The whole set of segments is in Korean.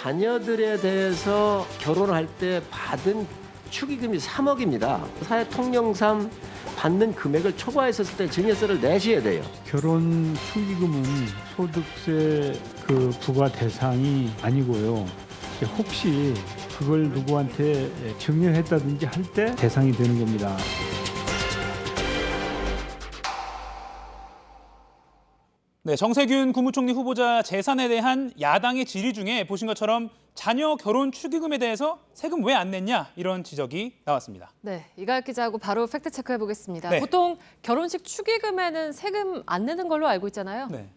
자녀들에 대해서 결혼할 때 받은 축의금이 3억입니다. 사회 통령상 받는 금액을 초과했었을 때 증여세를 내셔야 돼요. 결혼 축의금은 소득세 부과 대상이 아니고요. 혹시 그걸 누구한테 증여했다든지 할 때 대상이 되는 겁니다. 네, 정세균 국무총리 후보자 재산에 대한 야당의 질의 중에 보신 것처럼 자녀 결혼 축의금에 대해서 세금 왜 안 냈냐 이런 지적이 나왔습니다. 네, 이가혁 기자하고 바로 팩트 체크해 보겠습니다. 네. 보통 결혼식 축의금에는 세금 안 내는 걸로 알고 있잖아요. 네.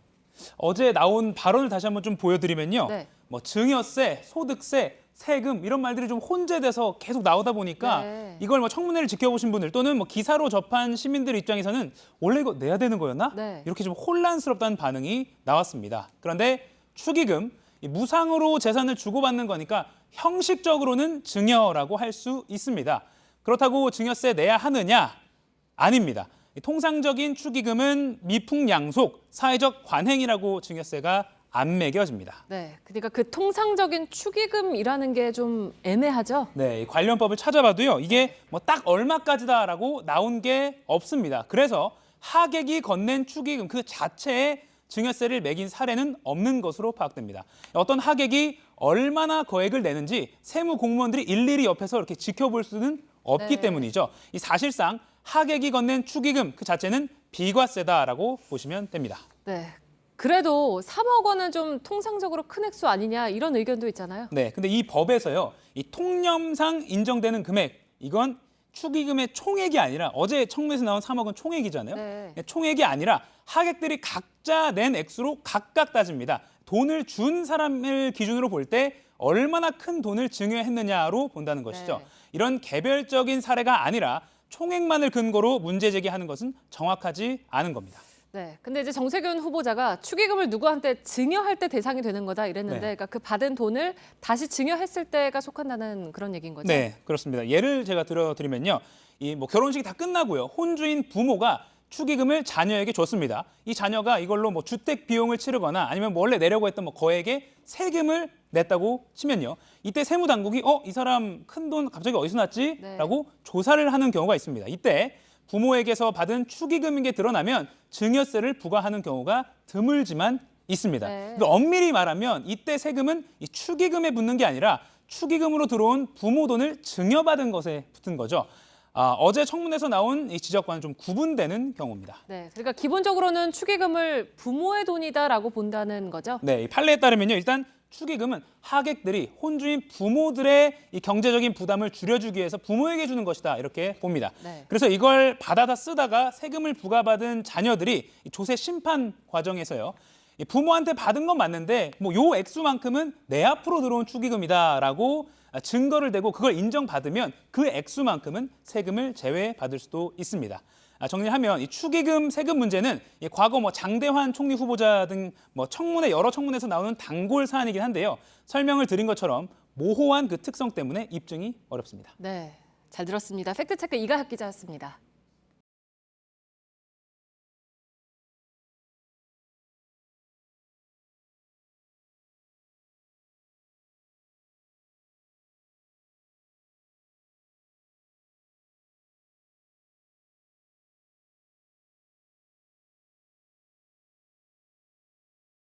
어제 나온 발언을 다시 한번 좀 보여드리면요. 네. 뭐 증여세, 소득세, 세금 이런 말들이 좀 혼재돼서 계속 나오다 보니까 네. 이걸 뭐 청문회를 지켜보신 분들 또는 뭐 기사로 접한 시민들 입장에서는 원래 이거 내야 되는 거였나? 네. 이렇게 좀 혼란스럽다는 반응이 나왔습니다. 그런데 축의금, 이 무상으로 재산을 주고받는 거니까 형식적으로는 증여라고 할 수 있습니다. 그렇다고 증여세 내야 하느냐? 아닙니다. 통상적인 축의금은 미풍양속, 사회적 관행이라고 증여세가 안 매겨집니다. 네, 그러니까 그 통상적인 축의금이라는 게 좀 애매하죠. 네, 이 관련법을 찾아봐도요. 이게 뭐 딱 얼마까지다라고 나온 게 없습니다. 그래서 하객이 건넨 축의금 그 자체에 증여세를 매긴 사례는 없는 것으로 파악됩니다. 어떤 하객이 얼마나 거액을 내는지 세무 공무원들이 일일이 옆에서 이렇게 지켜볼 수는 없기 네. 때문이죠. 이 사실상 하객이 건넨 축의금 그 자체는 비과세다라고 보시면 됩니다. 네. 그래도 3억 원은 좀 통상적으로 큰 액수 아니냐 이런 의견도 있잖아요. 네, 근데 이 법에서요, 이 통념상 인정되는 금액 이건 축의금의 총액이 아니라 어제 청문회에서 나온 3억은 총액이잖아요. 네. 총액이 아니라 하객들이 각자 낸 액수로 각각 따집니다. 돈을 준 사람을 기준으로 볼 때 얼마나 큰 돈을 증여했느냐로 본다는 것이죠. 네. 이런 개별적인 사례가 아니라 총액만을 근거로 문제 제기하는 것은 정확하지 않은 겁니다. 네. 근데 이제 정세균 후보자가 축의금을 누구한테 증여할 때 대상이 되는 거다 이랬는데, 네. 그러니까 그 받은 돈을 다시 증여했을 때가 속한다는 그런 얘기인 거죠. 네, 그렇습니다. 예를 제가 들어드리면요, 이 뭐 결혼식이 다 끝나고요, 혼주인 부모가 축의금을 자녀에게 줬습니다. 이 자녀가 이걸로 뭐 주택 비용을 치르거나 아니면 뭐 원래 내려고 했던 뭐 거액의 세금을 냈다고 치면요, 이때 세무 당국이 이 사람 큰 돈 갑자기 어디서 났지? 네. 라고 조사를 하는 경우가 있습니다. 이때 부모에게서 받은 축의금인 게 드러나면 증여세를 부과하는 경우가 드물지만 있습니다. 네. 그러니까 엄밀히 말하면 이때 세금은 이 축의금에 붙는 게 아니라 축의금으로 들어온 부모 돈을 증여받은 것에 붙은 거죠. 어제 청문회에서 나온 이 지적과는 좀 구분되는 경우입니다. 네. 그러니까 기본적으로는 축의금을 부모의 돈이다라고 본다는 거죠. 네, 이 판례에 따르면요, 일단 축의금은 하객들이 혼주인 부모들의 이 경제적인 부담을 줄여주기 위해서 부모에게 주는 것이다 이렇게 봅니다. 네. 그래서 이걸 받아다 쓰다가 세금을 부과받은 자녀들이 이 조세 심판 과정에서요, 이 부모한테 받은 건 맞는데 뭐 요 액수만큼은 내 앞으로 들어온 축의금이다라고 증거를 대고 그걸 인정받으면 그 액수만큼은 세금을 제외받을 수도 있습니다. 정리하면 이 축의금 세금 문제는 과거 뭐 장대환 총리 후보자 등 뭐 청문회 여러 청문회에서 나오는 단골 사안이긴 한데요. 설명을 드린 것처럼 모호한 그 특성 때문에 입증이 어렵습니다. 네. 잘 들었습니다. 팩트체크 이가혁 기자였습니다.